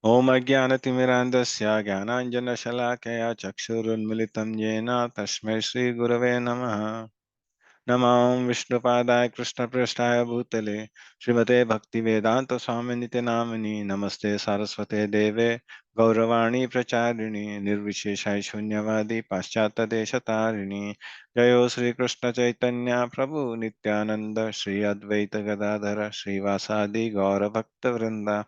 Om Ajnanatimirandasya Jnananjanashalakaya Chakshurunmilitam Yena Tasmai Shri Gurave Namaha. Namam Vishnupadaya Krishna Prasthaya Bhutale Srimate Bhakti Vedanta Swaminiti Namani Namaste Saraswate Deve Gauravani Pracharini Nirvisheshai Shunyavadi Paschata Desatarini Jayo Sri Krishna Chaitanya Prabhu Nityananda Sri Advaita Gadadhara Sri Vasadi Gaura Bhakta Vrinda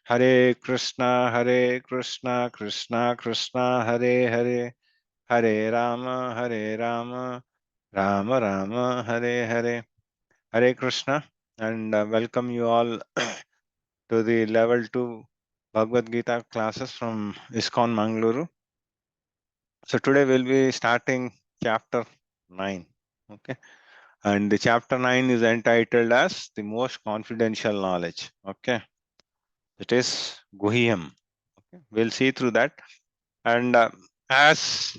Hare Krishna Krishna Krishna Hare Hare Hare Rama Rama Rama Hare Hare Hare Krishna and welcome you all to the level 2 Bhagavad Gita classes from ISKCON Mangaluru. So today we'll be starting chapter 9. Okay. And the chapter 9 is entitled as the most confidential knowledge. Okay. It is Guhyam. Okay. We'll see through that. And as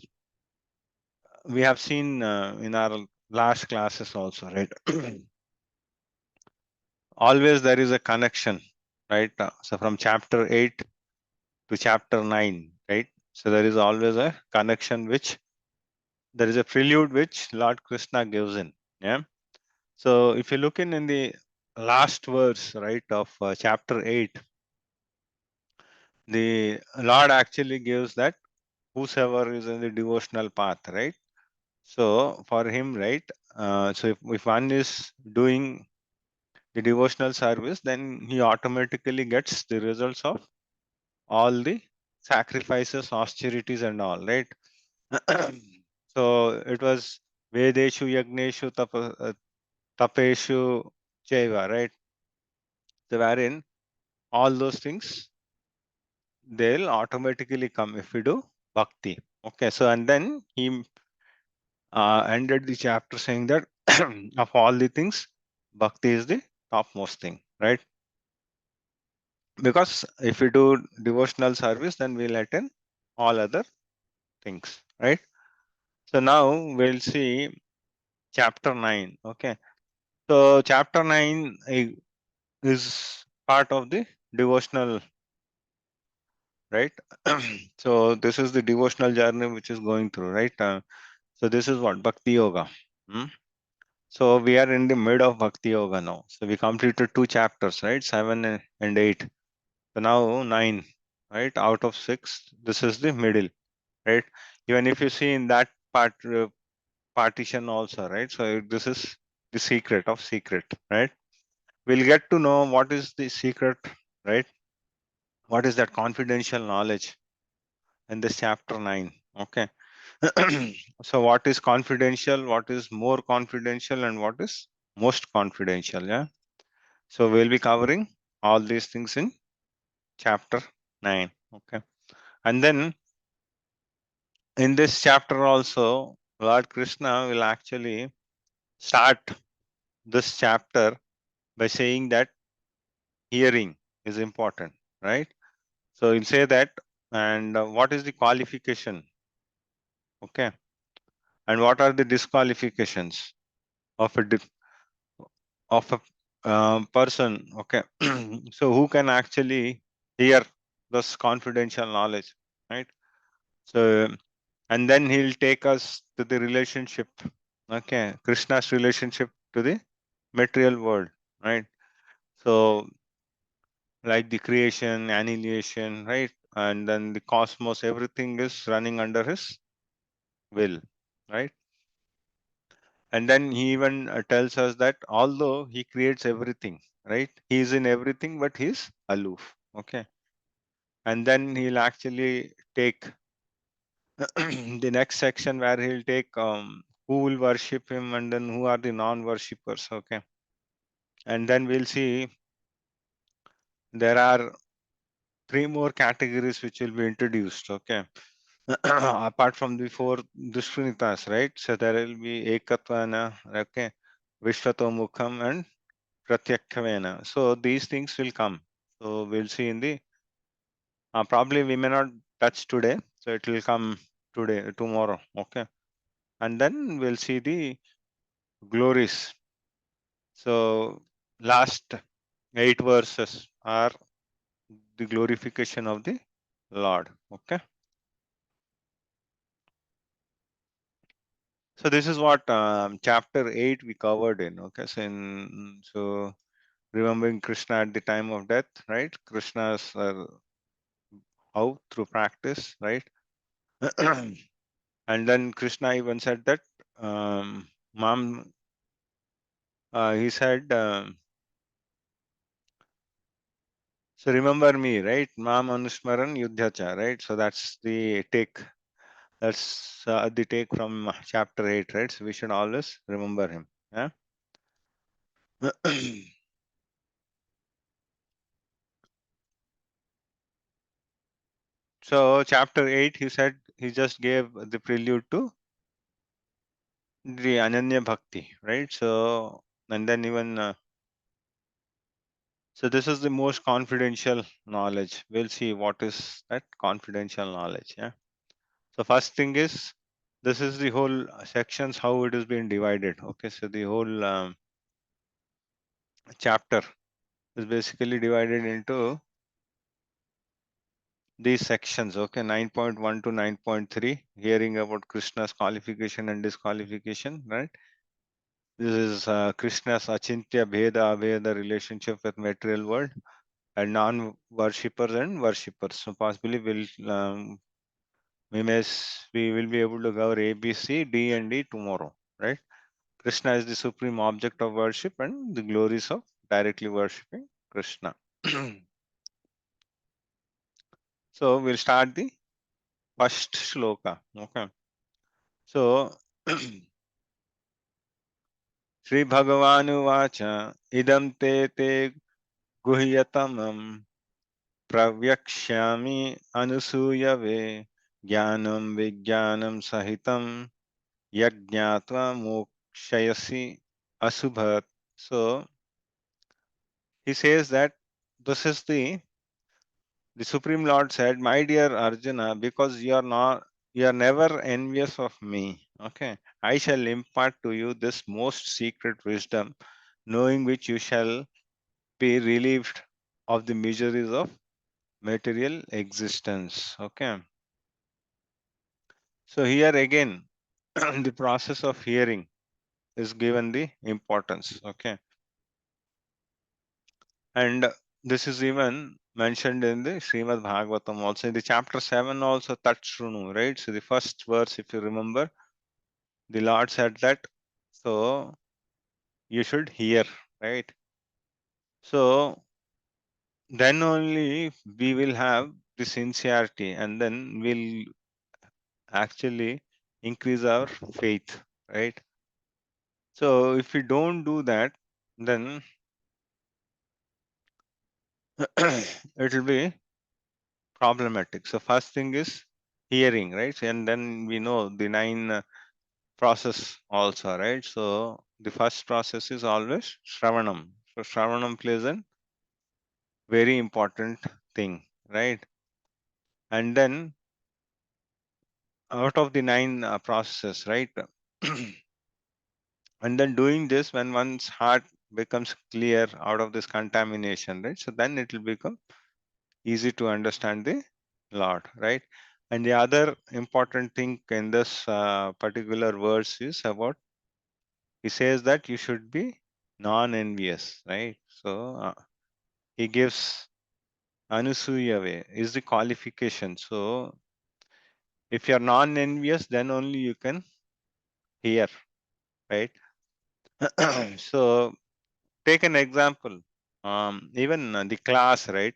we have seen in our last classes also, right? Always there is a connection, right? So from chapter 8 to chapter 9, right? So there is always a connection which there is a prelude which Lord Krishna gives in. Yeah. So if you look in the last verse, right, of chapter 8, the Lord actually gives that whosoever is in the devotional path, right? So for him, right? So if one is doing the devotional service, then he automatically gets the results of all the sacrifices, austerities, and all, right? So it was Vedeshu, Yagneshu, Tapeshu, Chaiva, right? So wherein all those things they'll automatically come if we do bhakti. Okay, so and then he ended the chapter saying that of all the things, bhakti is the topmost thing, right? Because if we do devotional service, then we'll attain all other things, right? So now we'll see chapter 9. Okay. So chapter 9 is part of the devotional, right? So this is the devotional journey which is going through, right? So this is what Bhakti Yoga. Hmm? So we are in the mid of Bhakti Yoga now. So we completed 2 chapters, right? 7 and 8. So now 9, right? Out of 6, this is the middle, right? Even if you see in that partition also, right? So this is the secret of secret, right? We'll get to know what is the secret, right? What is that confidential knowledge in this chapter 9? Okay. So what is confidential, what is more confidential, and what is most confidential? Yeah. So we'll be covering all these things in chapter 9. Okay. And then in this chapter also, Lord Krishna will actually start this chapter by saying that hearing is important, right? So he'll say that, and what is the qualification? Okay. And what are the disqualifications of a person? Okay. So who can actually hear this confidential knowledge, right? So and then he'll take us to the relationship, okay, Krishna's relationship to the material world, right? So like the creation, annihilation, right? And then the cosmos, everything is running under his will, right? And then he even tells us that although he creates everything, right? He is in everything, but he's aloof, okay? And then he'll actually take the next section where he'll take who will worship him and then who are the non-worshippers, okay? And then we'll see there are 3 more categories which will be introduced, okay? Apart from the 4 Dushprinitas, right? So there will be Ekatvana, okay, Vishwatomukham and Pratyakhavena. So these things will come. So we'll see in the probably we may not touch today, so it will come today, tomorrow, okay? And then we'll see the glories. So last 8 verses are the glorification of the Lord. Okay. So this is what chapter 8 we covered in. Okay. So remembering Krishna at the time of death, right? Krishna's how through practice, right? And then Krishna even said that, Mom, he said, so remember me, right? Mam Anusmaran Yuddhacha, right? So that's the take. That's the take from chapter 8, right? So we should always remember him. Yeah. So chapter 8, he said he just gave the prelude to the Ananya Bhakti, right? So, and then even, so this is the most confidential knowledge. We'll see what is that confidential knowledge. Yeah. So first thing is, this is the whole sections, how it is being divided. Okay. So the whole chapter is basically divided into these sections. Okay. 9.1 to 9.3, hearing about Krishna's qualification and disqualification, right? This is Krishna's Achintya Bheda Abheda relationship with material world and non-worshippers and worshippers. So possibly we will be able to cover A, B, C, D, and E tomorrow, right? Krishna is the supreme object of worship and the glories of directly worshipping Krishna. So we'll start the first shloka. Okay. So Sri Bhagavanu Vacha idam te guhyatamam pravyakshami anusuyave jnanam vijnanam sahitam yajnatva mokshayasi asubhat. So he says that this is the Supreme Lord said, my dear Arjuna, because you are never envious of me. Okay. I shall impart to you this most secret wisdom, knowing which you shall be relieved of the miseries of material existence. Okay. So here again, the process of hearing is given the importance. Okay. And this is even mentioned in the Srimad Bhagavatam also. In the chapter 7 also, Tat Shrunu, right? So the first verse, if you remember, the Lord said that, so you should hear, right? So then only we will have the sincerity, and then we'll actually increase our faith, right? So if we don't do that, then it will be problematic. So first thing is hearing, right? And then we know the 9 process also, right? So the first process is always Shravanam. So Shravanam plays a very important thing, right? And then out of the 9 processes, right? And then doing this, when one's heart becomes clear out of this contamination, right? So then it will become easy to understand the Lord, right? And the other important thing in this particular verse is about, he says that you should be non-envious, right? So he gives Anusuyave is the qualification. So if you are non-envious, then only you can hear, right? So take an example. Even the class, right?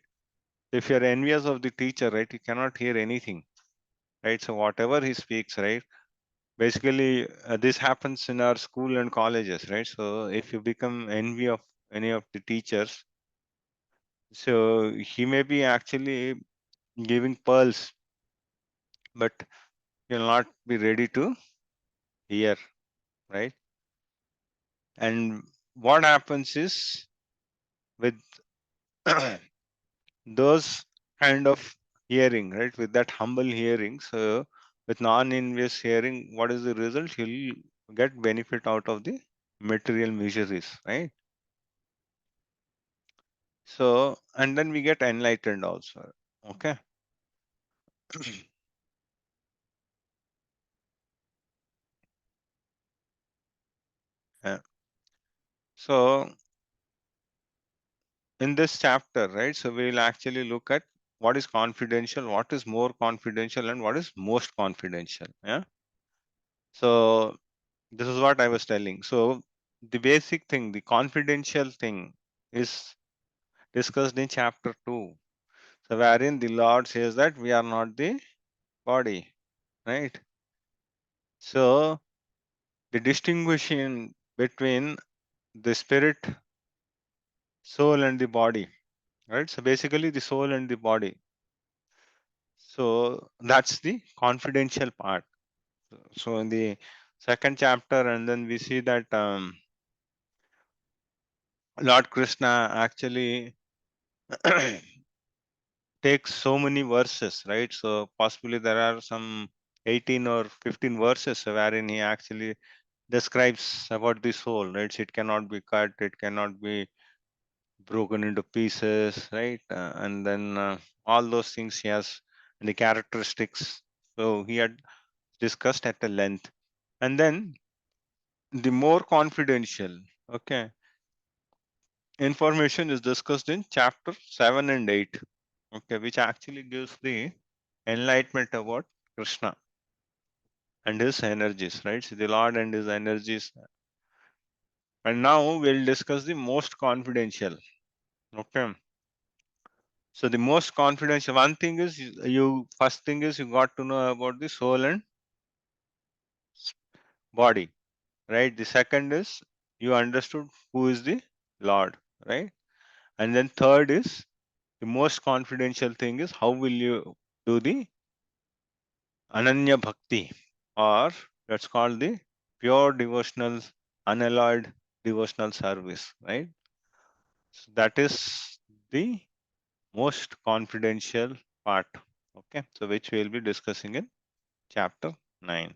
If you're envious of the teacher, right, you cannot hear anything, right? So whatever he speaks, right? Basically, this happens in our school and colleges, right? So if you become envy of any of the teachers, so he may be actually giving pearls, but you'll not be ready to hear, right? And what happens is with those kind of hearing, right? With that humble hearing, so with non-envious hearing, what is the result? He'll get benefit out of the material miseries, right? So, and then we get enlightened also. Okay. Yeah. So, in this chapter, right? So, we will actually look at what is confidential, what is more confidential, and what is most confidential. Yeah. So, this is what I was telling. So, the basic thing, the confidential thing, is discussed in chapter 2. So, wherein the Lord says that we are not the body, right? So, the distinguishing between the spirit, soul, and the body, right? So, basically, the soul and the body. So, that's the confidential part. So, in the second chapter, and then we see that Lord Krishna actually takes so many verses, right? So possibly there are some 18 or 15 verses wherein he actually describes about the soul, right? So it cannot be cut, it cannot be broken into pieces, right? And then all those things he has, and the characteristics. So he had discussed at a length. And then the more confidential, okay, information is discussed in chapter 7 and 8, okay, which actually gives the enlightenment about Krishna and his energies, right? So the Lord and his energies. And now we'll discuss the most confidential. Okay. So the most confidential one thing is you first thing is you got to know about the soul and body, right? The second is you understood who is the Lord, right? And then third is the most confidential thing is how will you do the Ananya Bhakti, or let's call the pure devotional, unalloyed devotional service, right? So that is the most confidential part, okay? So which we'll be discussing in chapter 9,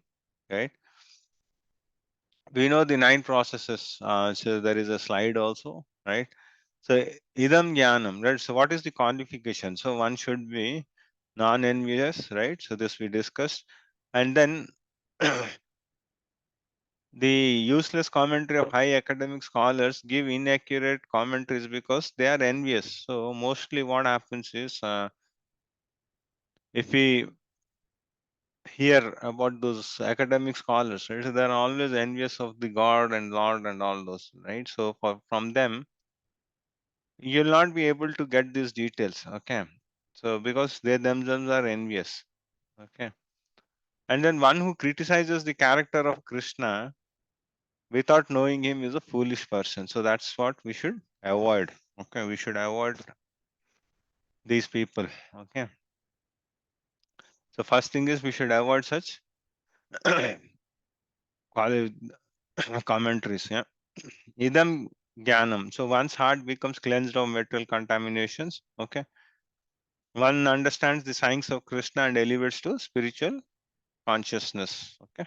right? We know the 9 processes. So there is a slide also, right? So idam jnanam, right? So what is the qualification? So one should be non-envious, right? So this we discussed, and then the useless commentary of high academic scholars give inaccurate commentaries because they are envious. So mostly what happens is if we hear about those academic scholars, right, so they're always envious of the God and Lord and all those, right? So from them, you'll not be able to get these details, okay? So because they themselves are envious, okay? And then one who criticizes the character of Krishna without knowing him is a foolish person. So that's what we should avoid. Okay, we should avoid these people. Okay. So first thing is we should avoid such commentaries. Yeah. Idam jnanam. So once heart becomes cleansed of material contaminations, okay, one understands the science of Krishna and elevates to spiritual consciousness. Okay.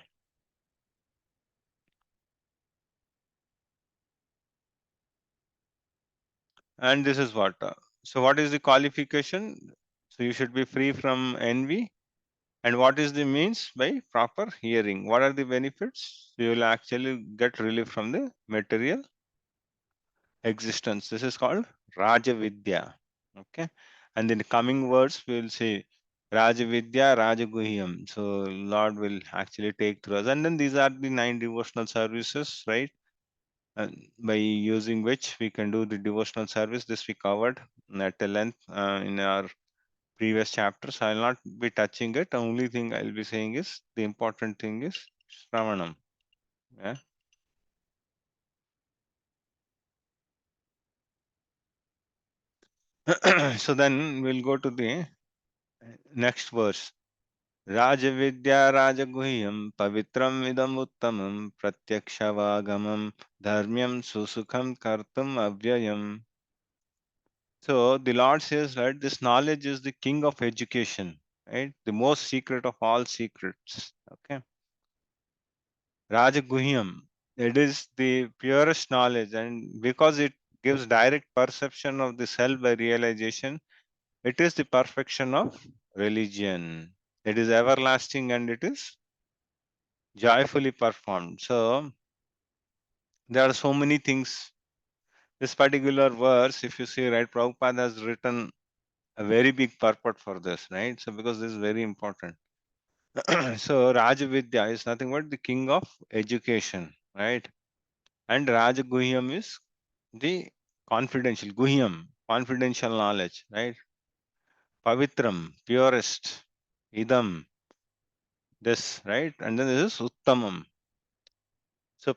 And this is what. So what is the qualification? So you should be free from envy. And what is the means? By proper hearing. What are the benefits? You will actually get relief from the material existence. This is called Raja Vidya. Okay. And in the coming words, we will see Raja Vidya, Raja Guhyam. So Lord will actually take through us. And then these are the 9 devotional services, right? And by using which we can do the devotional service. This we covered at a length in our previous chapters. I will not be touching it. The only thing I'll be saying is the important thing is Shravanam. Yeah. So then we'll go to the next verse. Rajavidya Rajaguhyam Pavitram Idam Uttamam Pratyakshavāgamam Dharmyam Susukham Kartam Avyayam. So the Lord says, right, this knowledge is the king of education, right? The most secret of all secrets. Okay. Rajaguhyam. It is the purest knowledge, and because it gives direct perception of the self by realization. It is the perfection of religion. It is everlasting and it is joyfully performed. So there are so many things. This particular verse, if you see, right, Prabhupada has written a very big purport for this, right? So because this is very important. So Rajavidya is nothing but the king of education, right? And Rajaguhyam is the confidential, Guhyam, confidential knowledge, right? Pavitram, purest, Idam, this, right? And then this is Uttamam. So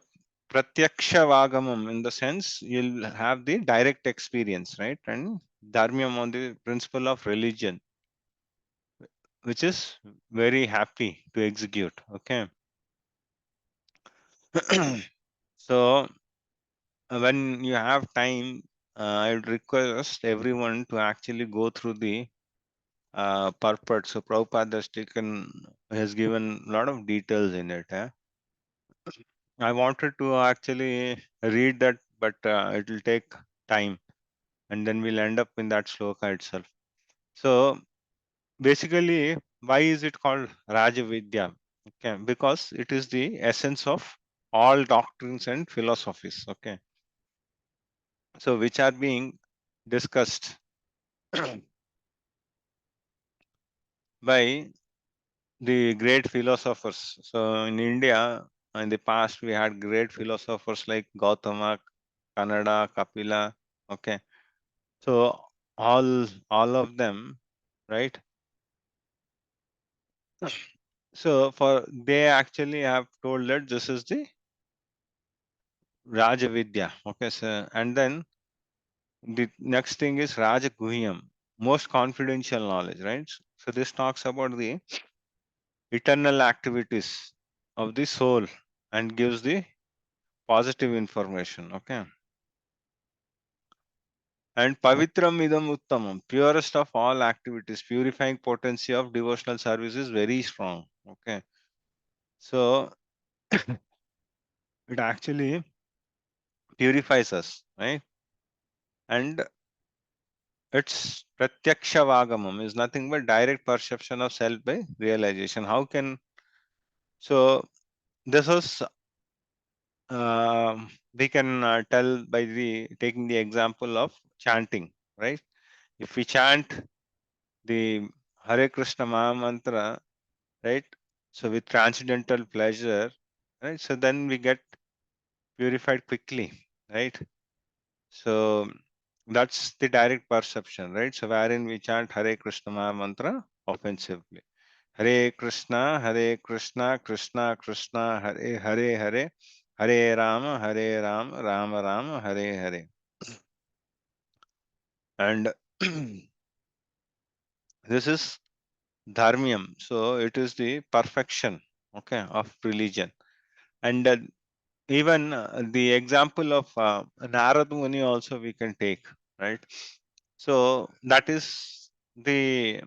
Pratyaksha Vagamam, in the sense you'll have the direct experience, right? And Dharmyam on the principle of religion, which is very happy to execute. Okay. So when you have time, I would request everyone to actually go through the purport. So Prabhupada has given a lot of details in it. I wanted to actually read that, but it will take time, and then we'll end up in that sloka itself. So basically, why is it called Rajavidya? Okay, because it is the essence of all doctrines and philosophies. Okay, so which are being discussed by the great philosophers. So in India, in the past, we had great philosophers like Gautama, Kannada, Kapila. Okay, so all of them, right? So for they actually have told that this is the Rajavidya. Okay, so and then the next thing is Rajaguhyam, most confidential knowledge, right? So this talks about the eternal activities of the soul and gives the positive information. Okay. And Pavitram Idam Uttamam, purest of all activities, purifying potency of devotional service is very strong. Okay. So it actually purifies us, right? And its Pratyaksha Vagamam is nothing but direct perception of self by realization. How can so this was we can tell by the taking the example of chanting, right? If we chant the Hare Krishna Maha Mantra, right? So with transcendental pleasure, right? So then we get purified quickly, right? So that's the direct perception, right? So wherein we chant Hare Krishna Maha Mantra offensively. Hare Krishna, Krishna Krishna, Hare Hare Hare, Hare Rama, Rama Rama, Hare Hare. And this is dharmyam. So it is the perfection, okay, of religion. And even the example of Narad Muni also we can take, right? So that is the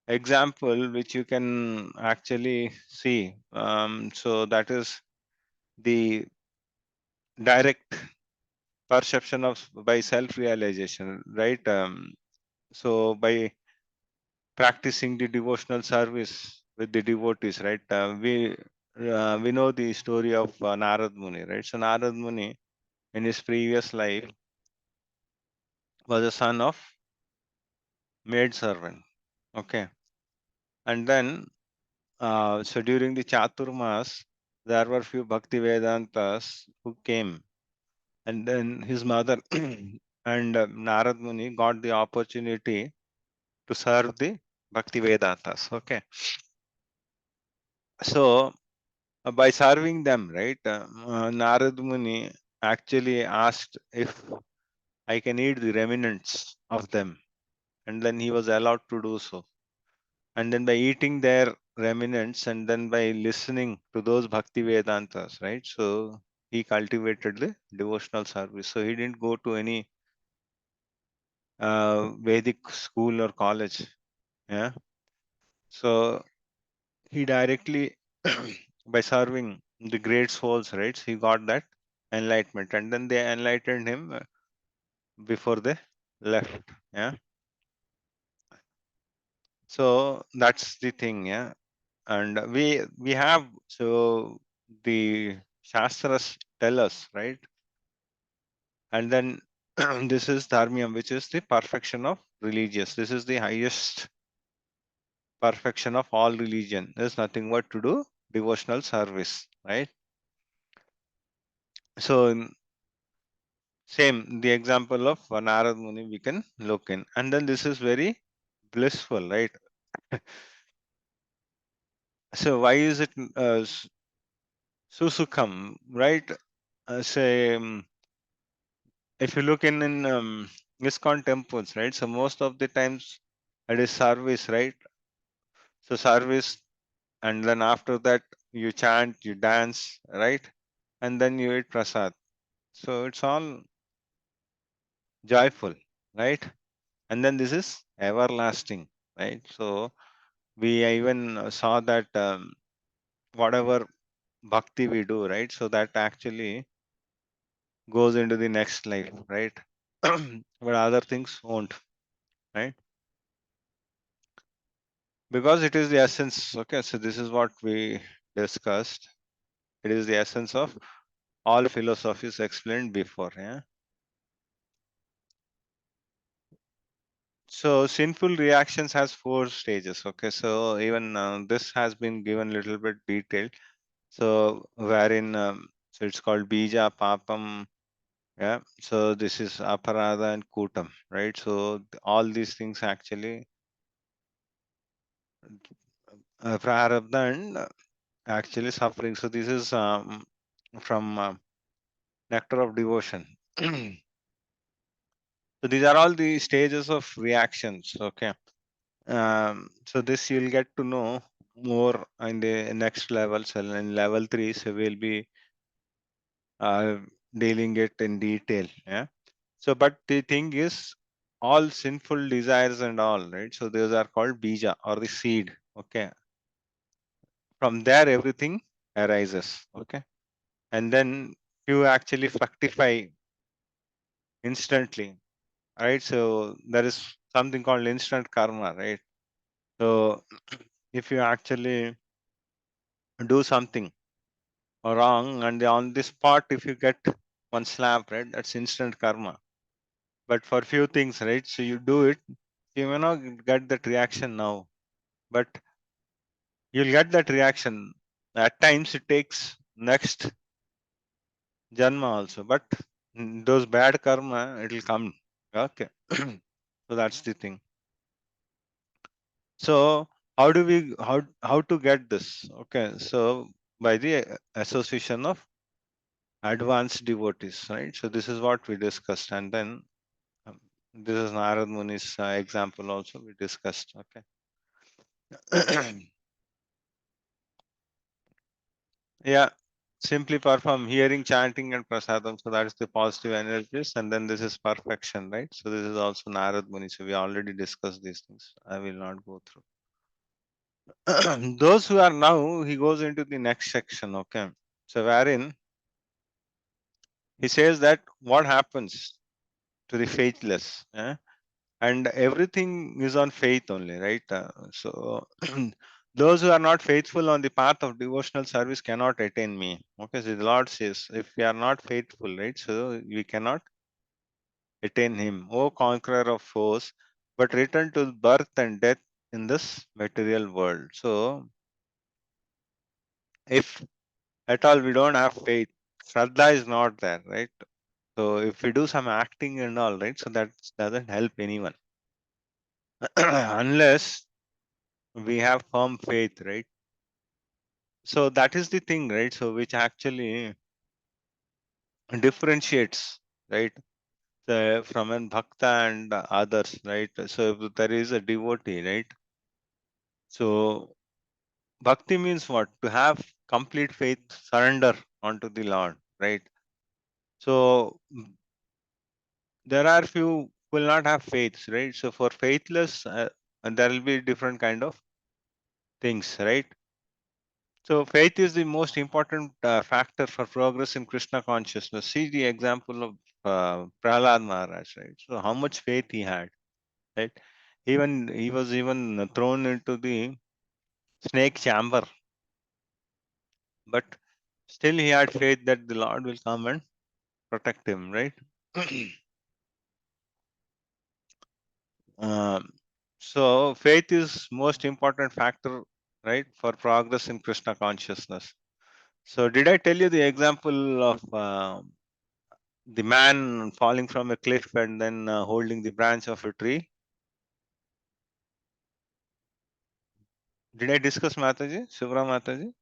example which you can actually see. So that is the direct perception of by self-realization, right? So by practicing the devotional service with the devotees, right? We know the story of Narad Muni, right? So Narad Muni in his previous life was a son of maid servant. Okay, and then so during the Chaturmas, there were few Bhakti Vedantas who came, and then his mother and Narad Muni got the opportunity to serve the Bhakti Vedantas. Okay, so by serving them, right, Narad Muni actually asked if I can eat the remnants of them, and then he was allowed to do so. And then by eating their remnants and then by listening to those Bhakti Vedantas, right? So he cultivated the devotional service. So he didn't go to any Vedic school or college. Yeah. So he directly, by serving the great souls, right? He got that enlightenment, and then they enlightened him before they left. Yeah. So that's the thing. Yeah. And we have, so the Shastras tell us, right? And then this is dharmyam, which is the perfection of religious. This is the highest perfection of all religion. There's nothing but to do devotional service, right? So same, the example of Narad Muni we can look in. And then this is very blissful, right? So why is it susukham, right? Say, if you look in ISKCON temples, right? So most of the times it is service, right? So service, and then after that you chant, you dance, right? And then you eat prasad. So it's all joyful, right? And then this is everlasting, right? So we even saw that whatever bhakti we do, right? So that actually goes into the next life, right? But other things won't, right? Because it is the essence. Okay, so this is what we discussed. It is the essence of all philosophies explained before. Yeah. So sinful reactions has 4 stages. Okay, so even this has been given little bit detailed. So wherein so it's called bija, papam. Yeah. So this is aparadha and kutam, right? So all these things actually prarabdha and actually suffering. So this is from nectar of devotion. So these are all the stages of reactions. Okay. So this you'll get to know more in the next level. So in level 3, so we'll be uh, dealing it in detail. Yeah. So, but the thing is, all sinful desires and all, right? So those are called bija or the seed. Okay. From there, everything arises. Okay. And then you actually fructify instantly, right? So there is something called instant karma, right? So if you actually do something wrong and on the spot, if you get one slap, right, that's instant karma. But for few things, right, so you do it, you may not get that reaction now, but you'll get that reaction. At times it takes next janma also, but those bad karma, it'll come. Okay. So that's the thing. So how to get this? Okay, so by the association of advanced devotees, right? So this is what we discussed, and then um, this is Narad Muni's example also we discussed. Okay. Yeah, simply perform hearing, chanting, and prasadam. So that is the positive energies, and then this is perfection, right? So this is also Narad Muni. So we already discussed these things. I will not go through. Those who are now, he goes into the next section. Okay, so wherein he says that what happens to the faithless, and everything is on faith only, right? So those who are not faithful on the path of devotional service cannot attain me. Okay, so the Lord says, if we are not faithful, right, so we cannot attain Him. O conqueror of foes, but return to birth and death in this material world. So if at all we don't have faith, Shraddha is not there, right? So if we do some acting and all, right, so that doesn't help anyone unless we have firm faith, right? So that is the thing, right? So which actually differentiates, right, from an bhakta and others, right? So if there is a devotee, right? So bhakti means what? To have complete faith, surrender onto the Lord, right? So there are few who will not have faith, right? So for faithless, and there will be different kind of things, right? So faith is the most important factor for progress in Krishna consciousness. See the example of Prahlad Maharaj, right? So how much faith he had, right? Even he was even thrown into the snake chamber, but still he had faith that the Lord will come and protect him, right? um, so faith is most important factor, right, for progress in Krishna consciousness. So did I tell you the example of the man falling from a cliff and then holding the branch of a tree? Did I discuss Mataji, Shivra Mataji,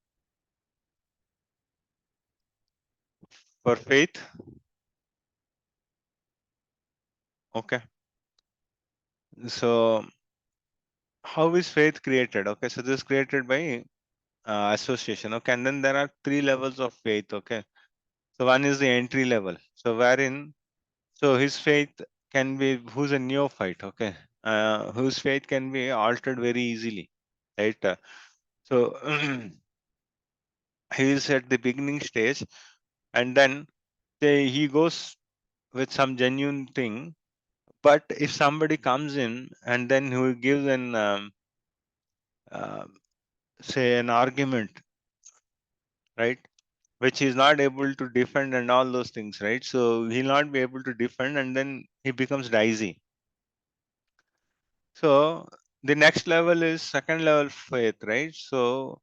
for faith? Okay. So how is faith created? Okay, so this is created by association. Okay, and then there are three levels of faith. Okay, so one is the entry level. So wherein, so his faith can be, who's a neophyte. Okay, whose faith can be altered very easily, right? So he is at the beginning stage, and then he goes with some genuine thing. But if somebody comes in and then who gives an uh, say an argument, right, which he's not able to defend and all those things, right? So he'll not be able to defend, and then he becomes dicey. So the next level is second level faith, right? So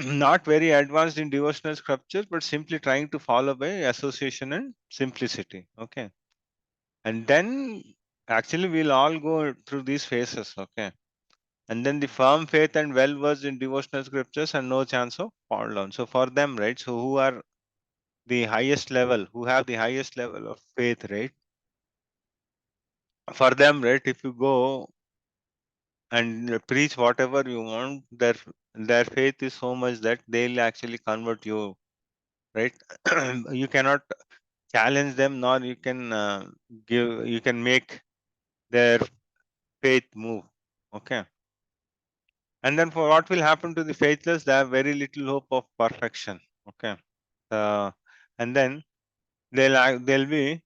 not very advanced in devotional scriptures, but simply trying to follow by association and simplicity. Okay, and then actually we'll all go through these phases. Okay, and then the firm faith and well versed in devotional scriptures and no chance of fall down. So for them, right? So who are the highest level, who have the highest level of faith, right? For them, right, if you go and preach whatever you want, their faith is so much that they'll actually convert you, right? You cannot challenge them, nor you can you can make their faith move. Okay, and then for what will happen to the faithless, they have very little hope of perfection. Okay, uh, and then they'll be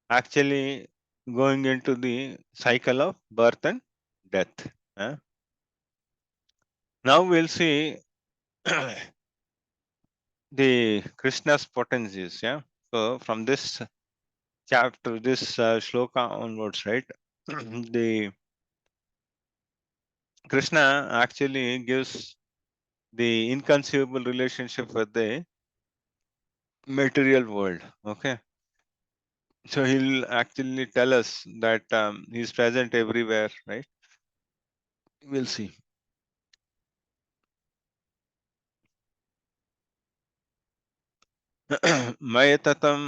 actually going into the cycle of birth and death. eh. Now we'll see the Krishna's potencies. Yeah. So from this chapter, this shloka onwards, right? The Krishna actually gives the inconceivable relationship with the material world. Okay. So he'll actually tell us that he's present everywhere, right? We'll see. मयततं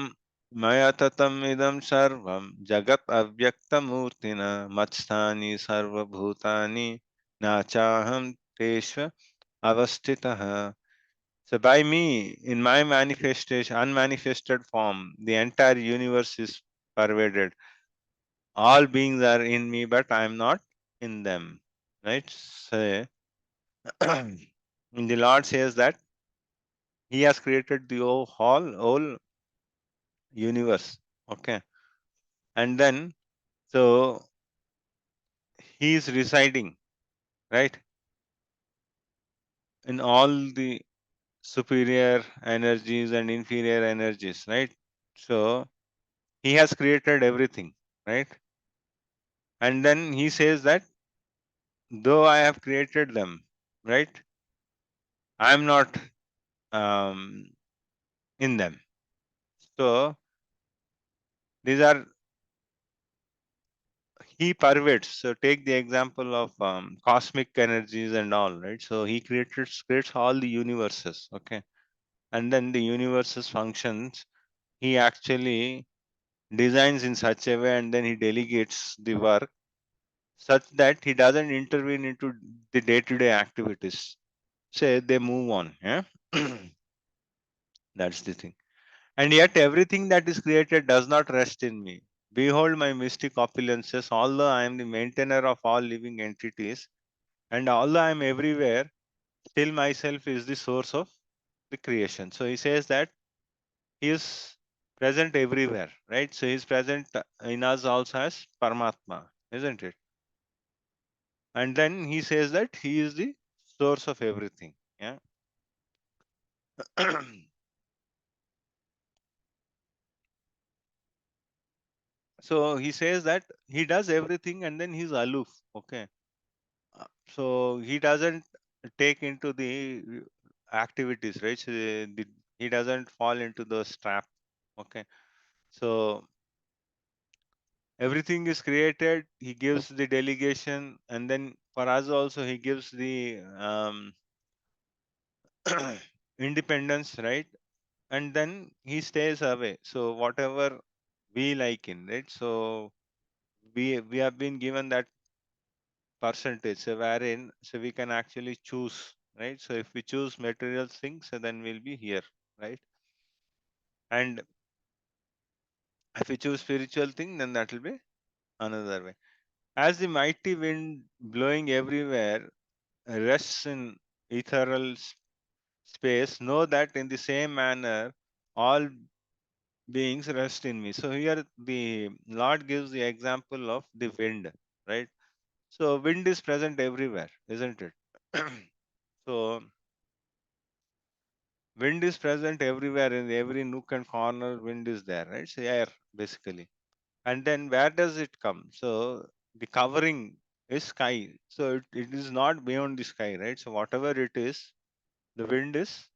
मयततम् इदं सर्वं जगत् अव्यक्तमूर्तिना मत्स्थानि सर्वभूतानि न चाहं तेषु अवस्थितः. So by me, in my manifestation, unmanifested form, the entire universe is pervaded. All beings are in me, but I am not in them. Right? So, the Lord says that He has created the whole universe. Okay, and then so he is residing, right, in all the superior energies and inferior energies, right? So he has created everything, right? And then he says that though I have created them, right, I am not um, in them. So these are, he pervades. So take the example of cosmic energies and all, right? So he creates all the universes. Okay, and then the universe's functions he actually designs in such a way, and then he delegates the work such that he doesn't intervene into the day-to-day activities. Say they move on. Yeah. That's the thing. And yet everything that is created does not rest in me. Behold my mystic opulences, although I am the maintainer of all living entities, and although I am everywhere, still myself is the source of the creation. So he says that he is present everywhere, right? So he's present in us also as Paramatma, isn't it? And then he says that he is the source of everything. Yeah. So he says that he does everything and then he's aloof. Okay. So he doesn't take into the activities, right? So he doesn't fall into the trap. Okay. So everything is created. He gives the delegation, and then for us also he gives the independence, right? And then he stays away. So whatever we like in, right? So we have been given that percentage, so wherein so we can actually choose, right? So if we choose material things, so then we'll be here, right? And if we choose spiritual thing, then that will be another way. As the mighty wind blowing everywhere rests in ethereal space, know that in the same manner all beings rest in me. So here the Lord gives the example of the wind, right? So wind is present everywhere, isn't it? So wind is present everywhere in every nook and corner. Wind is there, right? So air basically. And then where does it come? So the covering is sky. So it is not beyond the sky, right? So whatever it is, the wind is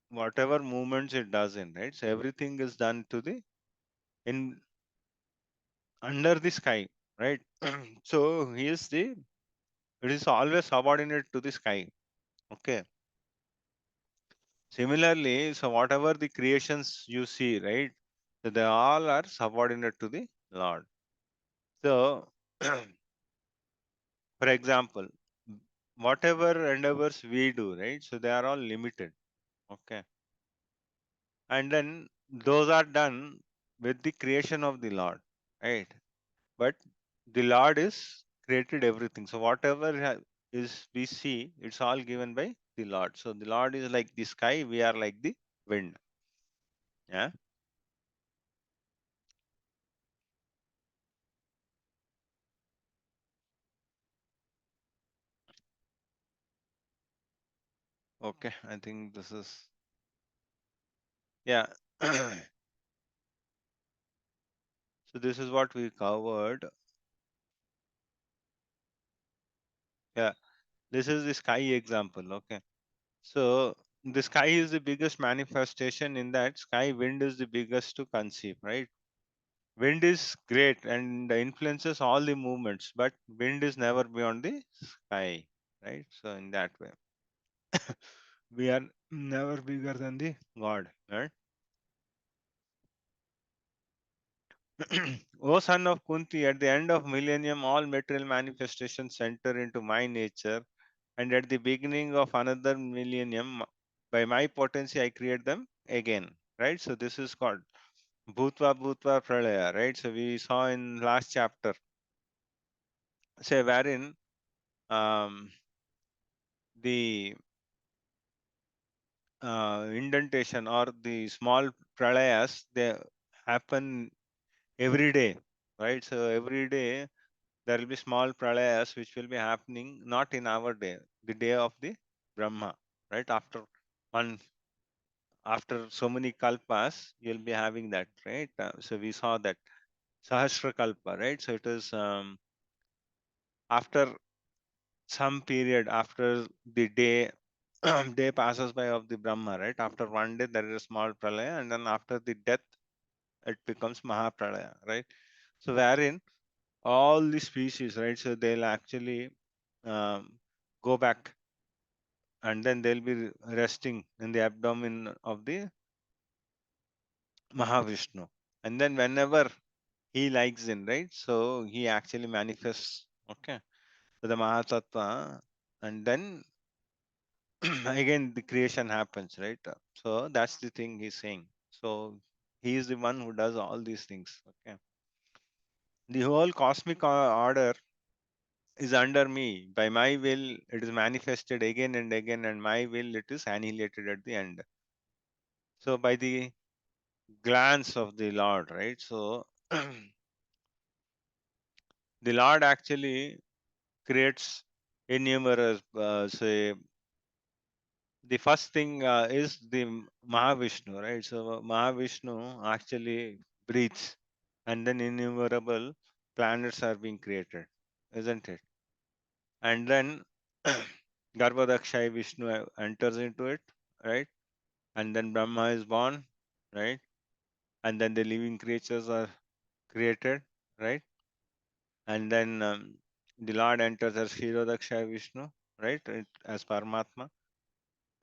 whatever movements it does in, right? So everything is done to the in under the sky, right? So he is the it is always subordinate to the sky. Okay. Similarly, so whatever the creations you see, right? So they all are subordinate to the Lord. So, for example, whatever endeavors we do, right? So they are all limited. Okay. And then those are done with the creation of the Lord, right? But the Lord is created everything. So whatever is we see, it's all given by the Lord. So the Lord is like the sky, we are like the wind. Yeah. Okay. I think this is yeah. So this is what we covered. Yeah. This is the sky example. Okay. So the sky is the biggest manifestation in that sky. Wind is the biggest to conceive, right? Wind is great and influences all the movements, but wind is never beyond the sky, right? So in that way, we are never bigger than the God, right? O son of Kunti, at the end of millennium, all material manifestations enter into my nature, and at the beginning of another millennium, by my potency, I create them again, right? So this is called Bhutva Bhutva Pralaya, right? So we saw in last chapter, say wherein the indentation or the small pralayas they happen every day, right? So every day there will be small pralayas which will be happening not in our day, the day of the Brahma, right? One after so many kalpas you'll be having that, right? So we saw that Sahasra Kalpa, right? So it is after some period after the day day passes by of the Brahma, right? After one day there is a small pralaya, and then after the death it becomes Mahapralaya, right? So wherein all the species, right? So they'll actually um, go back and then they'll be resting in the abdomen of the Mahavishnu. And then whenever he likes in, right? So he actually manifests, okay, to the Mahatattva, and then again the creation happens, right? So that's the thing he's saying. So he is the one who does all these things, okay? The whole cosmic order is under me. By my will it is manifested again and again, and my will it is annihilated at the end. So by the glance of the Lord, right? So the Lord actually creates innumerable, say, the first thing is the Mahavishnu, right? So Mahavishnu actually breathes, and then innumerable planets are being created, isn't it? And then Garbhodakshai Vishnu enters into it, right? And then Brahma is born, right? And then the living creatures are created, right? And then the Lord enters as Kshirodakshai Vishnu, right? As Paramatma.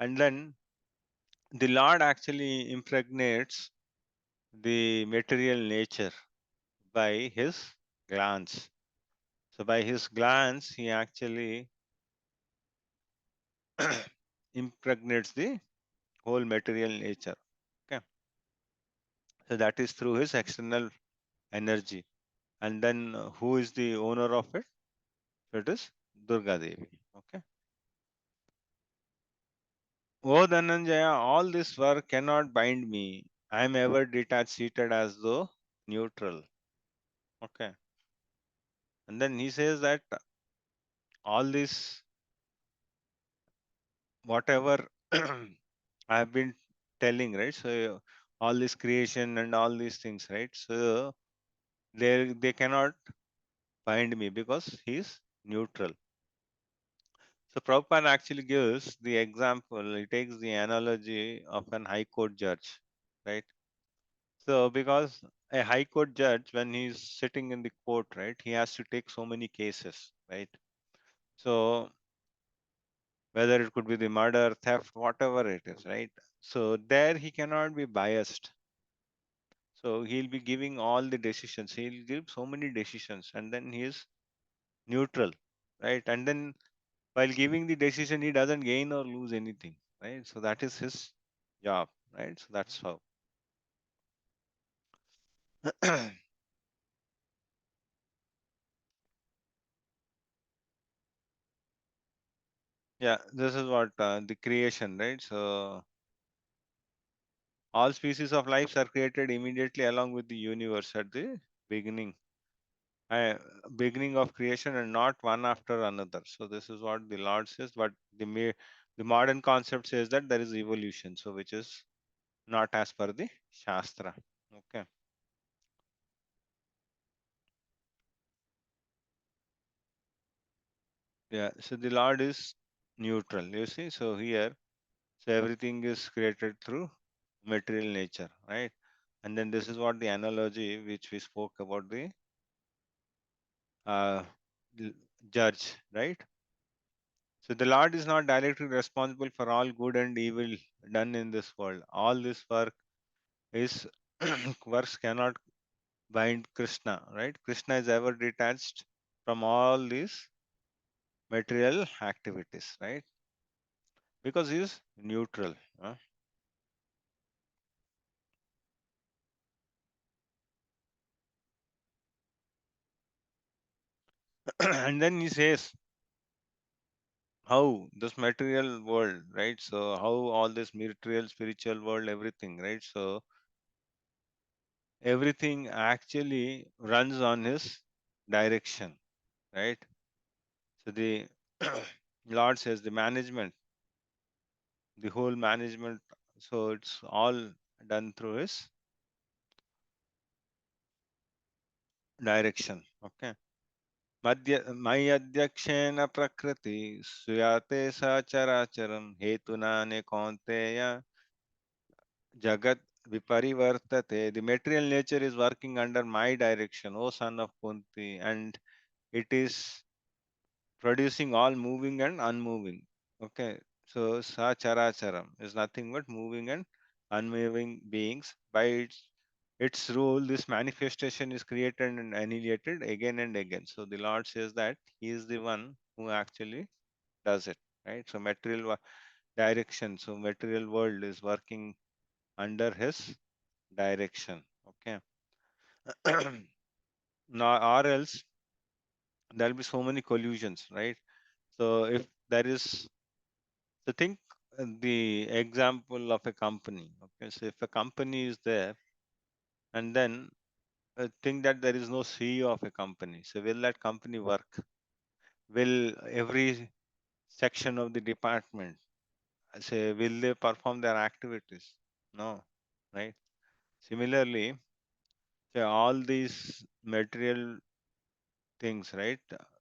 And then the Lord actually impregnates the material nature by his glance. So by his glance, he actually impregnates the whole material nature. Okay. So that is through his external energy. And then who is the owner of it? So it is Durga Devi. Okay. O Dhananjaya, all this work cannot bind me. I am ever detached, seated as though neutral. Okay. And then he says that all this, whatever I have been telling, right? So all this creation and all these things, right? So they cannot bind me because he is neutral. So Prabhupada actually gives the example, he takes the analogy of an high court judge, right? So because a high court judge, when he's sitting in the court, right, he has to take so many cases, right? So whether it could be the murder, theft, whatever it is, right? So there he cannot be biased. So he'll be giving all the decisions. He'll give so many decisions, and then he is neutral, right? And then while giving the decision, he doesn't gain or lose anything, right? So that is his job, right? So that's how. Yeah, this is what the creation, right? So all species of lives are created immediately along with the universe at the beginning, uh, beginning of creation, and not one after another. So this is what the Lord says. But the modern concept says that there is evolution, so which is not as per the Shastra. Okay. Yeah. So the Lord is neutral. You see. So here, so everything is created through material nature, right? And then this is what the analogy which we spoke about the uh, l- judge, right? So the Lord is not directly responsible for all good and evil done in this world. All this work is works cannot bind Krishna, right? Krishna is ever detached from all these material activities, right? Because he is neutral. And then he says how this material world, right? So how all this material, spiritual world, everything, right? So everything actually runs on his direction, right? So the Lord says the management, the whole management, so it's all done through his direction. Okay. मय्यध्यक्षेण प्रकृति सुयाते सचराचरं हेतुना कौन्तेय jagat viparivartate. The material nature is working under my direction, O son of Kunti, and it is producing all moving and unmoving. Okay, so Sacharacharam is nothing but moving and unmoving beings. By its rule, this manifestation is created and annihilated again and again. So the Lord says that He is the one who actually does it, right? So direction. So material world is working under His direction. Okay, now or else there'll be so many collusions, right? So if there is, so think the example of a company. Okay, so if a company is there, and then think that there is no CEO of a company, so will that company work? Will every section of the department say, will they perform their activities? No, right? Similarly, say all these material things, right?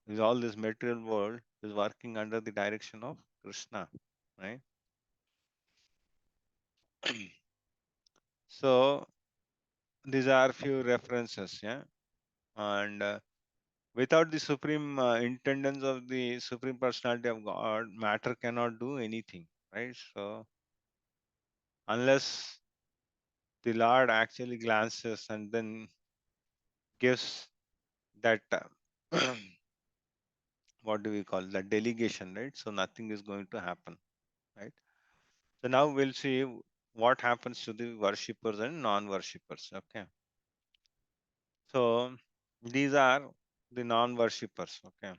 Is all this material world is working under the direction of Krishna, right? So these are few references, yeah. And without the supreme intendence of the supreme personality of God, matter cannot do anything, right? So unless the Lord actually glances and then gives that what do we call that delegation, right? So nothing is going to happen, right? So now we'll see what happens to the worshippers and non-worshippers. Okay. So these are the non-worshippers. Okay.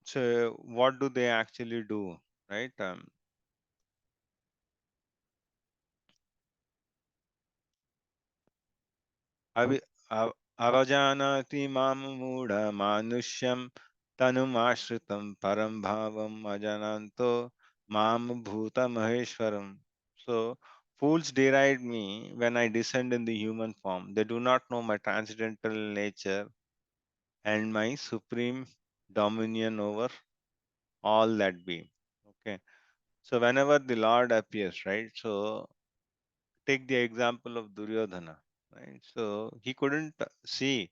So what do they actually do, right? Avi, avajanati mam mudha manusyam tanumashritam param bhavam ajananto mam bhuta maheshwaram. So fools deride me when I descend in the human form. They do not know my transcendental nature and my supreme dominion over all that be. Okay. So whenever the Lord appears, right? So take the example of Duryodhana, right? So he couldn't see,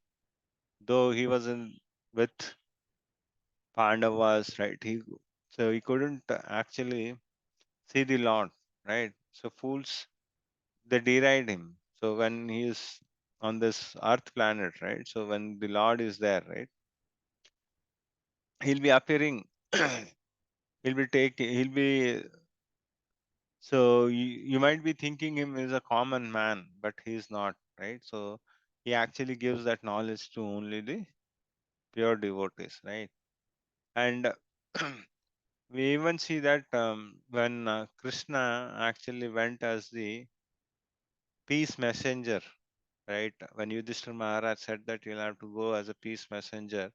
though he was in with Pandavas, right? He couldn't actually see the Lord, right? So fools they deride him. So when he is on this Earth planet, right? So when the Lord is there, right? He'll be appearing. He'll be. So you might be thinking him is a common man, but he's not, right? So he actually gives that knowledge to only the pure devotees, right? And we even see that when Krishna actually went as the peace messenger, right? When Yudhishthira Maharaj said that you'll have to go as a peace messenger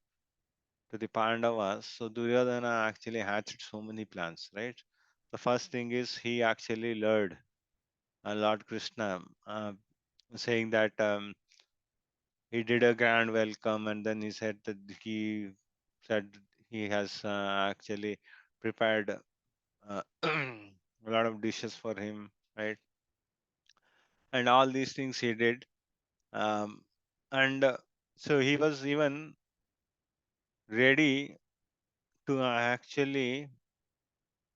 to the Pandavas, so Duryodhana actually hatched so many plans, right? The first thing is he actually lured Lord Krishna, saying that he did a grand welcome, and then he said he has actually prepared a lot of dishes for him, right? And all these things he did, um, and so he was even ready to actually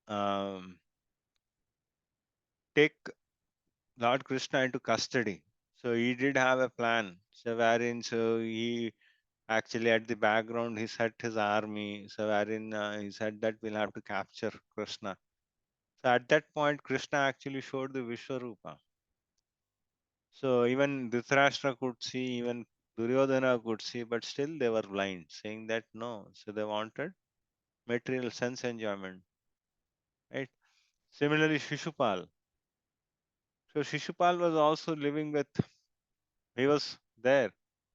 um, take Lord Krishna into custody. So he did have a plan. So wherein so he actually at the background he set his army. So wherein he said that we'll have to capture Krishna. So at that point, Krishna actually showed the Vishwarupa. So even Dhritarashtra could see, even Duryodhana could see, but still they were blind, saying that no. So they wanted material sense enjoyment, right? Similarly, Shishupal. So Shishupal was also living with, he was there,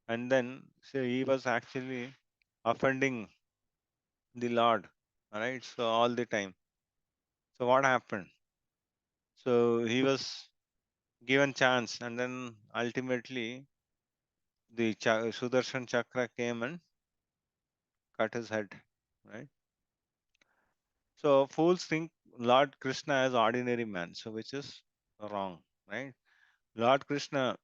and then so he was actually offending the Lord, right? So all the time. So what happened? So he was given chance, and then ultimately the Sudarshan Chakra came and cut his head, right? So fools think Lord Krishna as ordinary man, so which is wrong, right? Lord Krishna,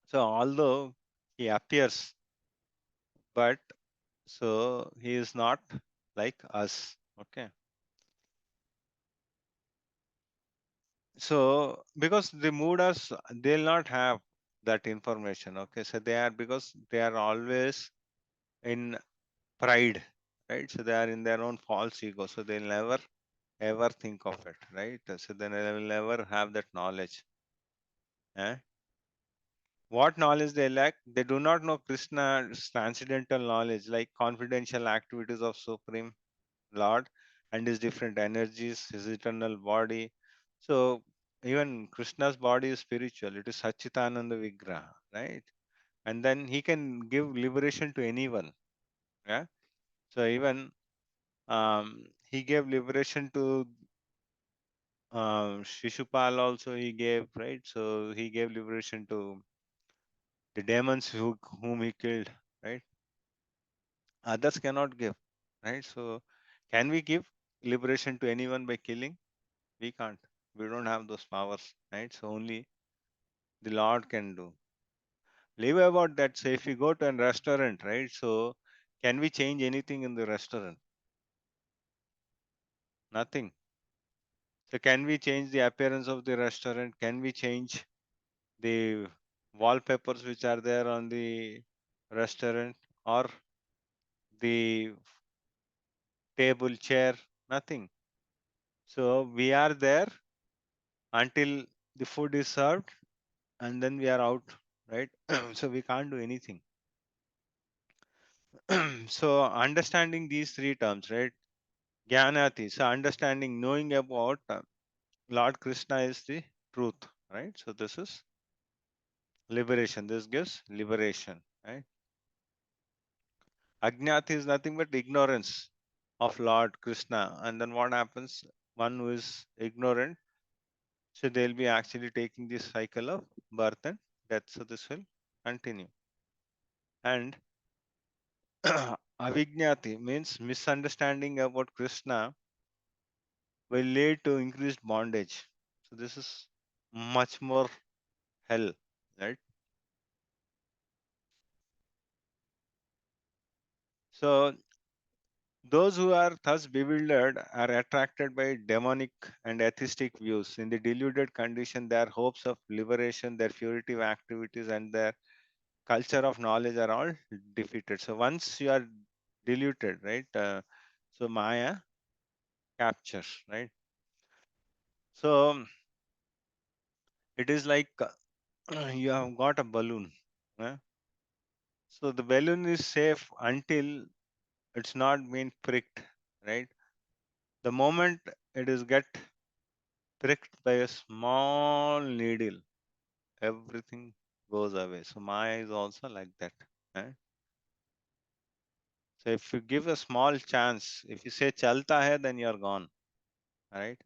so although he appears, but so he is not like us, okay? So because the Mudas, they'll not have that information, okay? So they are, because they are always in pride, right? So they are in their own false ego, so they'll never ever think of it, right? So then they will never have that knowledge. Eh? What knowledge they lack? They do not know Krishna's transcendental knowledge, like confidential activities of Supreme Lord and his different energies, his eternal body. So even Krishna's body is spiritual. It is Satchitananda Vigraha, right? And then he can give liberation to anyone. Yeah. So even he gave liberation to Shishupal also he gave, right? So he gave liberation to the demons whom he killed, right? Others cannot give, right? So can we give liberation to anyone by killing? We can't. We don't have those powers, right? So only the Lord can do. Leave about that. So if we go to a restaurant, right? So can we change anything in the restaurant? Nothing. So can we change the appearance of the restaurant? Can we change the wallpapers which are there on the restaurant or the table, chair? Nothing. So we are there until the food is served and then we are out, right? So we can't do anything. So understanding these three terms, right? Jnanati, so understanding, knowing about Lord Krishna is the truth, right? So this is liberation. This gives liberation, right? Ajnati is nothing but ignorance of Lord Krishna. And then what happens? One who is ignorant, so they'll be actually taking this cycle of birth and death. So this will continue. And avijnati means misunderstanding about Krishna will lead to increased bondage. So this is much more hell, right? So those who are thus bewildered are attracted by demonic and atheistic views. In the deluded condition, their hopes of liberation, their furtive activities, and their culture of knowledge are all defeated. So once you are deluded, right? So Maya captures, right? So it is like you have got a balloon. eh? So the balloon is safe until it's not been pricked, right? The moment it is get pricked by a small needle, everything goes away. So Maya is also like that. Right? So if you give a small chance, if you say chalta hai, then you're gone. Right?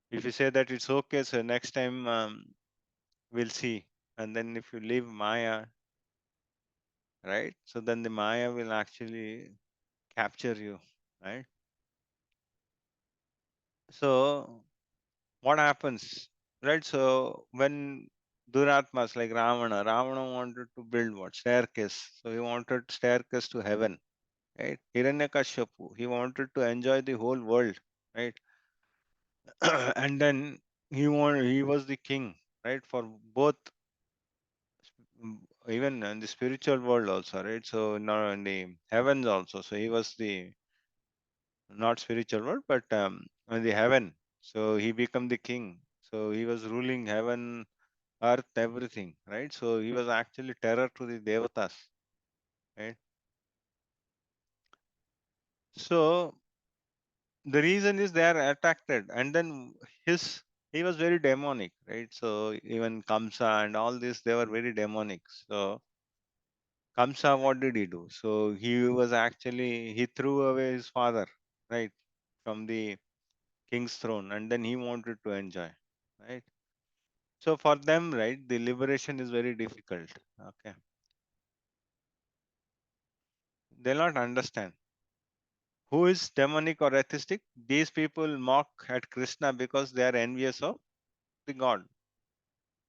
If you say that it's okay, so next time we'll see. And then if you leave Maya, right? So then the Maya will actually capture you. Right? So what happens, right? So when Duratmas like Ravana wanted to build what? Staircase. So he wanted staircase to heaven, right? Hiranyakashipu, he wanted to enjoy the whole world, right? And then he was the king, right? For both, even in the spiritual world also, right? So now in the heavens also. So he was the not spiritual world, but in the heaven. So he became the king. So he was ruling heaven, earth, everything, right? So he was actually terror to the devatas, right? So the reason is they are attracted, and then his he was very demonic, right? So even Kamsa and all this, they were very demonic. So Kamsa, what did he do? So he was actually he threw away his father, right, from the king's throne, and then he wanted to enjoy, right? So for them, right, the liberation is very difficult. Okay, they'll not understand. Who is demonic or atheistic? These people mock at Krishna because they are envious of the God.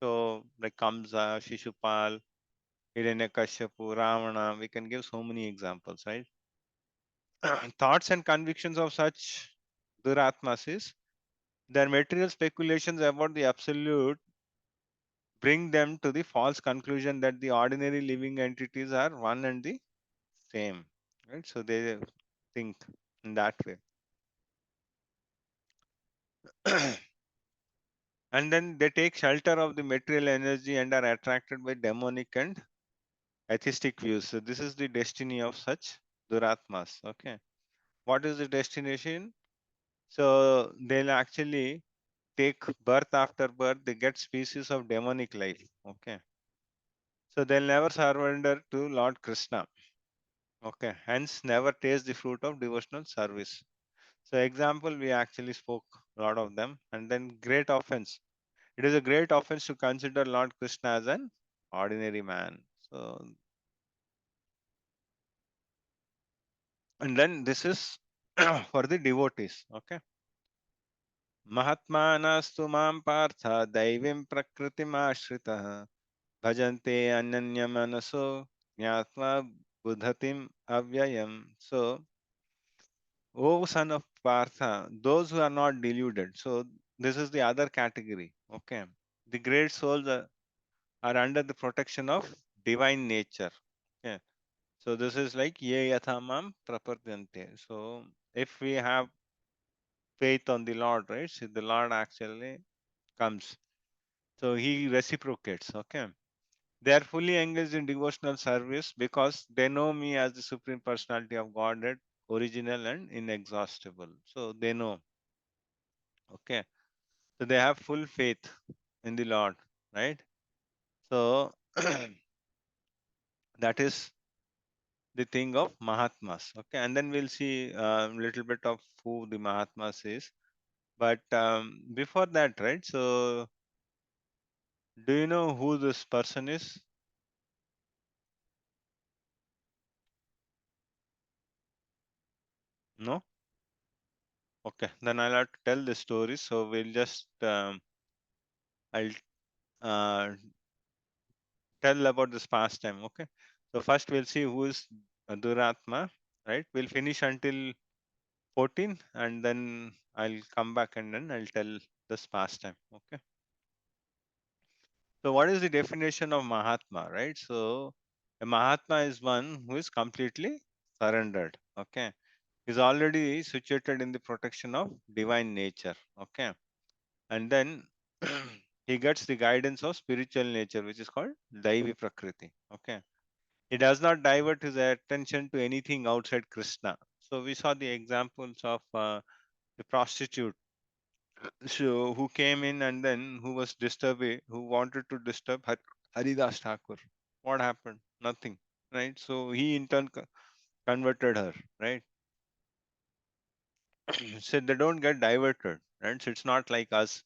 So, like Kamsa, Shishupal, Hiranyakashipu, Ravana, we can give so many examples, right? Thoughts and convictions of such Duratmas is their material speculations about the absolute bring them to the false conclusion that the ordinary living entities are one and the same, right? So they think in that way. And then they take shelter of the material energy and are attracted by demonic and atheistic views. So this is the destiny of such duratmas. Okay. What is the destination? So they'll actually take birth after birth, they get species of demonic life. Okay. So they'll never surrender to Lord Krishna. Okay. Hence never taste the fruit of devotional service. So example, we actually spoke a lot of them. And then great offense. It is a great offense to consider Lord Krishna as an ordinary man. So, and then this is for the devotees. Okay. Mahatmanastu mam partha daivim prakritimashritah bhajante ananyamanaso jnatva buddhatim avyayam. So, O son of Partha, those who are not deluded. So, this is the other category. Okay. The great souls are under the protection of divine nature. Okay. So, this is like ye yathamam prapadyante. So, if we have faith on the Lord, right? So, the Lord actually comes. So, he reciprocates. Okay. They are fully engaged in devotional service because they know me as the Supreme Personality of Godhead, original and inexhaustible. So, they know. Okay. So they have full faith in the Lord, right? So that is the thing of Mahatmas. Okay, and then we'll see a little bit of who the Mahatmas is. But before that, right? So do you know who this person is? No? Okay, then I'll have to tell the story. So we'll just I'll uh, tell about this pastime. Okay, so first we'll see who is Duratma, right? We'll finish until 14 and then I'll come back and then I'll tell this pastime. Okay. So, what is the definition of Mahatma, right? So, a Mahatma is one who is completely surrendered. Okay. He's already situated in the protection of divine nature. Okay. And then he gets the guidance of spiritual nature, which is called Daivi Prakriti. Okay. He does not divert his attention to anything outside Krishna. So, we saw the examples of the prostitute so who came in and then who was disturbing, who wanted to disturb Haridas Thakur. What happened? Nothing, right? So he in turn converted her, right? So they don't get diverted, right? So it's not like us.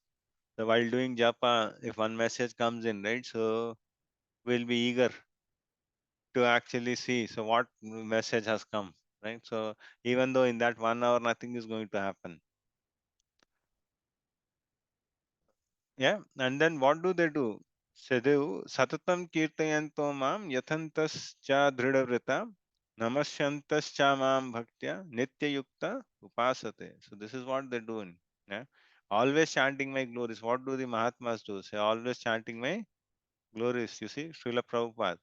So while doing japa, if one message comes in, right? So we'll be eager to actually see. So what message has come, right? So even though in that 1 hour nothing is going to happen, yeah, and then what do they do? Sedu satatam kirtayanto mam yathantascha dridhavrita namasyantascha mam bhaktya nityayukta upasate. So this is what they're doing. Yeah. Always chanting my glories. What do the Mahatmas do? Say always chanting my glories. You see, Srila Prabhupada.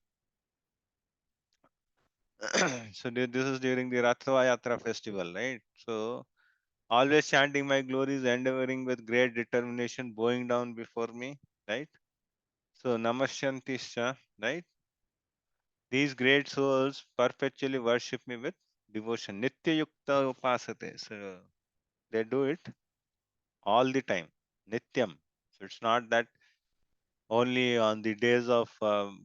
So this is during the Rathava Yatra festival, right? So always chanting my glories, endeavoring with great determination, bowing down before me, right? So Namasyantisha, right? These great souls perpetually worship me with devotion. Nitya Yukta Upasate. So they do it all the time. Nityam. So it's not that only on the days of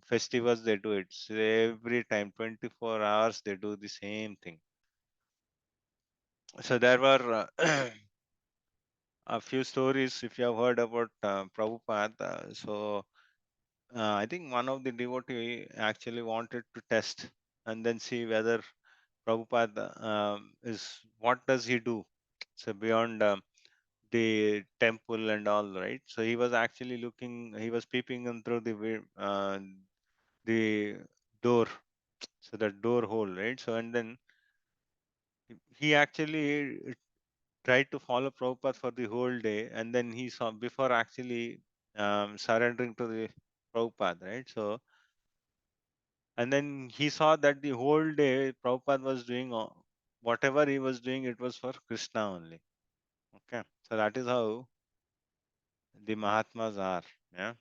festivals they do it. So every time, 24 hours, they do the same thing. So there were a few stories, if you have heard about Prabhupada. So I think one of the devotee actually wanted to test and then see whether Prabhupada is what does he do? So beyond the temple and all, right? So he was actually looking, he was peeping in through the door, so the door hole, right? So and then he actually tried to follow Prabhupada for the whole day, and then he saw before actually surrendering to the Prabhupada, right? So and then he saw that the whole day Prabhupada was doing whatever he was doing, it was for Krishna only. Okay. So that is how the Mahatmas are. Yeah.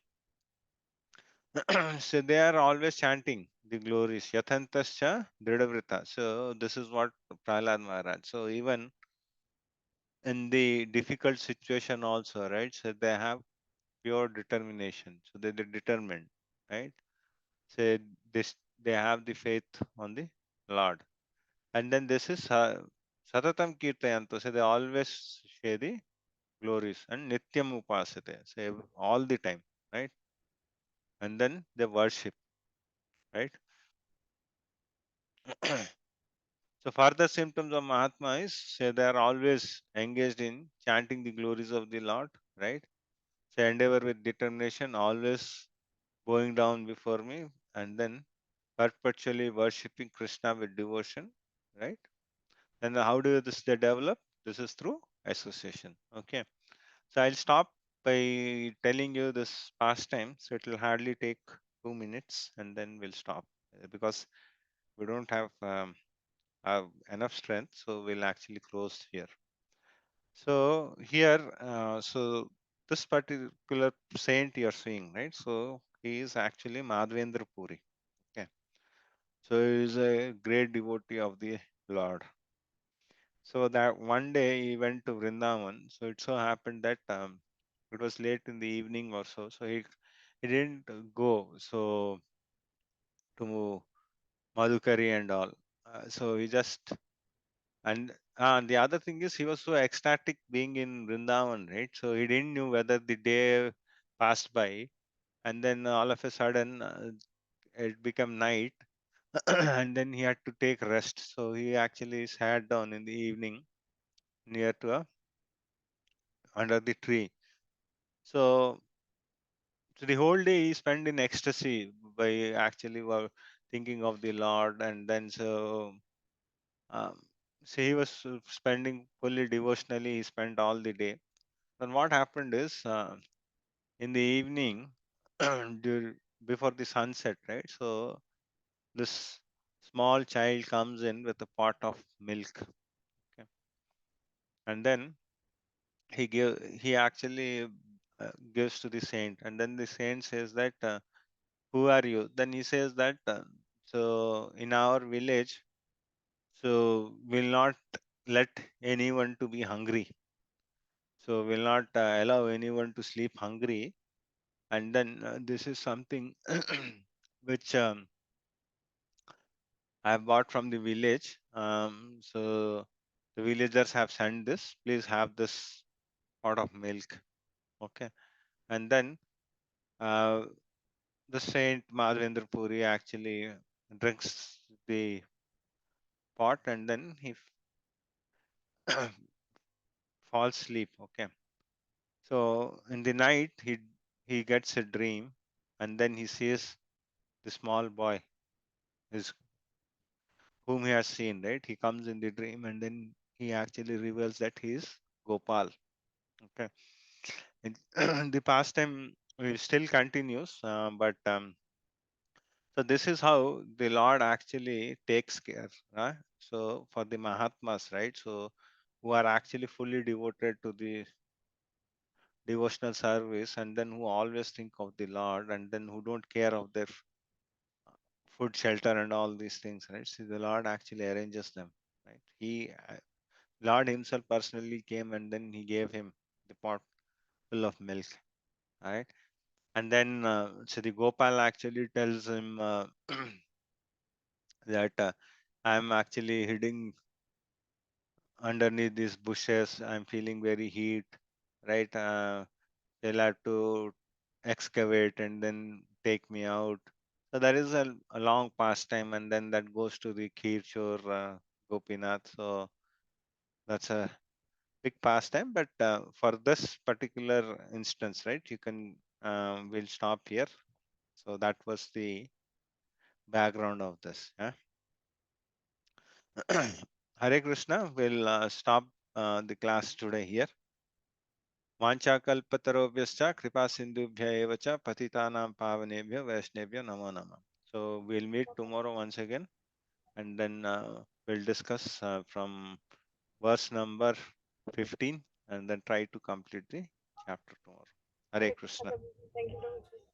So they are always chanting the glories. Yathantascha Dridavrita. So this is what Prahlad Maharaj. So even in the difficult situation also, right? So they have pure determination. So they're determined, right? So this they have the faith on the Lord. And then this is Satatam Kirtayanto. So they always share the glories and Nityam Upasate. So all the time, right? And then they worship, right? So further symptoms of Mahatma is say they are always engaged in chanting the glories of the Lord, right? So endeavor with determination, always bowing down before me, and then perpetually worshipping Krishna with devotion, right? And how do this they develop? This is through association. Okay. So I'll stop by telling you this pastime. So it will hardly take 2 minutes, and then we'll stop because we don't have enough strength. So we'll actually close here. So here, so this particular saint you're seeing, right? So he is actually Madhvendra Puri. Okay. So he is a great devotee of the Lord. So that one day he went to Vrindavan. So it so happened that it was late in the evening or so. So he didn't go so to Madhukari and all. So he just and the other thing is he was so ecstatic being in Vrindavan, right? So he didn't know whether the day passed by, and then all of a sudden it became night, and then he had to take rest. So he actually sat down in the evening near to under the tree. So, so the whole day he spent in ecstasy by actually thinking of the Lord, and then um, so he was spending fully devotionally. He spent all the day. Then what happened is in the evening, before the sunset, right? So this small child comes in with a pot of milk, okay? And then he actually gives to the saint, and then the saint says that who are you? Then he says that so in our village, so will not let anyone to be hungry, so will not allow anyone to sleep hungry. And then this is something which I have bought from the village. So the villagers have sent this. Please have this pot of milk. Okay. And then uh, the Saint Madhavendra Puri actually drinks the pot, and then he falls asleep. Okay. So in the night he gets a dream, and then he sees the small boy is whom he has seen, right? He comes in the dream, and then he actually reveals that he is Gopal. Okay. And the pastime still continues, but so this is how the Lord actually takes care, right? So for the Mahatmas, right? So who are actually fully devoted to the devotional service, and then who always think of the Lord, and then who don't care of their food, shelter, and all these things, right? See, the Lord actually arranges them, right? Lord Himself personally came, and then He gave him the pot full of milk, right? And then so the Gopal actually tells him that I'm actually hiding underneath these bushes. I'm feeling very heat, right? They'll have to excavate and then take me out. So that is a long pastime, and then that goes to the Kirchur Gopinath. So that's a big pastime. But for this particular instance, right, you can we'll stop here. So that was the background of this. Yeah. Hare Krishna. We'll stop the class today here. Vanchakalpatarobhyascha kripa sindhubhya eva cha patitanam pavanebhyo vaishnebhyo namo namah. So we'll meet tomorrow once again, and then we'll discuss from verse number 15, and then try to complete the chapter tomorrow. Hare Krishna. Thank you, Prabhuji.